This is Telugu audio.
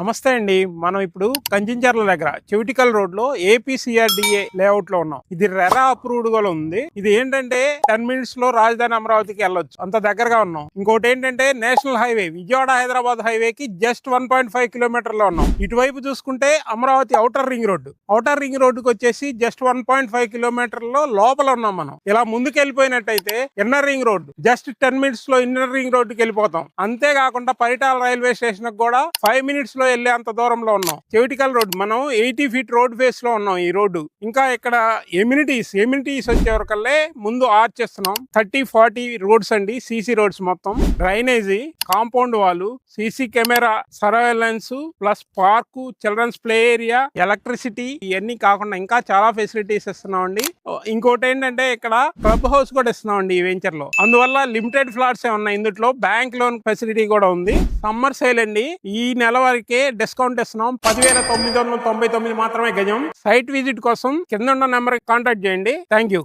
నమస్తే అండి. మనం ఇప్పుడు కంచించర్ల దగ్గర చెవిటికల్ రోడ్ లో ఏపీసీఆర్డీఏ లేఅవుట్ లో ఉన్నాం. ఇది రెరా అప్రూవ్డ్ గా ఉంది. ఇది ఏంటంటే 10 మినిట్స్ లో రాజధాని అమరావతికి వెళ్ళొచ్చు, అంత దగ్గరగా ఉన్నాం. ఇంకోటి ఏంటంటే national highway Vijayawada Hyderabad highway కి జస్ట్ 1.5 కిలోమీటర్ లో ఉన్నాం. ఇటువైపు చూసుకుంటే అమరావతి ఔటర్ రింగ్ రోడ్డుకి వచ్చేసి జస్ట్ 1.5 కిలోమీటర్ లో లోపల ఉన్నాం. మనం ఇలా ముందుకు వెళ్ళిపోయినట్టయితే inner ring road just 10 minutes లో ఇన్నర్ రింగ్ రోడ్డుకి వెళ్ళిపోతాం. అంతేకాకుండా పరిటాల రైల్వే స్టేషన్ కూడా 5 మినిట్స్ లో వెళ్లే అంత దూరంలో ఉన్నాం. చెవిటికల్ రోడ్ మనం 80 ఫీట్ రోడ్ ఫేస్ లో ఉన్నాం. ఈ రోడ్డు ఇంకా ఇక్కడ ఎమ్యూనిటీస్ వచ్చేవరకల్లే ముందు ఆర్చ్ చేస్తున్నాం. 30-40 రోడ్స్ అండి, సీసీ రోడ్స్ మొత్తం. Drainage, compound wall, CC camera, surveillance plus park, children's play area, electricity, ఇవన్నీ కాకుండా ఇంకా చాలా ఫెసిలిటీస్ ఇస్తున్నాం అండి. ఇంకోటి ఏంటంటే ఇక్కడ క్లబ్ హౌస్ కూడా ఇస్తున్నాం అండి ఈ వెంచర్ లో. అందువల్ల లిమిటెడ్ ఫ్లాట్స్ ఉన్నాయి. ఇందులో బ్యాంక్ లోన్ ఫెసిలిటీ కూడా ఉంది. సమ్మర్ సేల్ అండి, ఈ నెల వరకే డిస్కౌంట్ ఇస్తున్నాం. 10,999 మాత్రమే గజం. సైట్ విజిట్ కోసం కింద ఉన్న నెంబర్ కాంటాక్ట్ చేయండి. Thank you.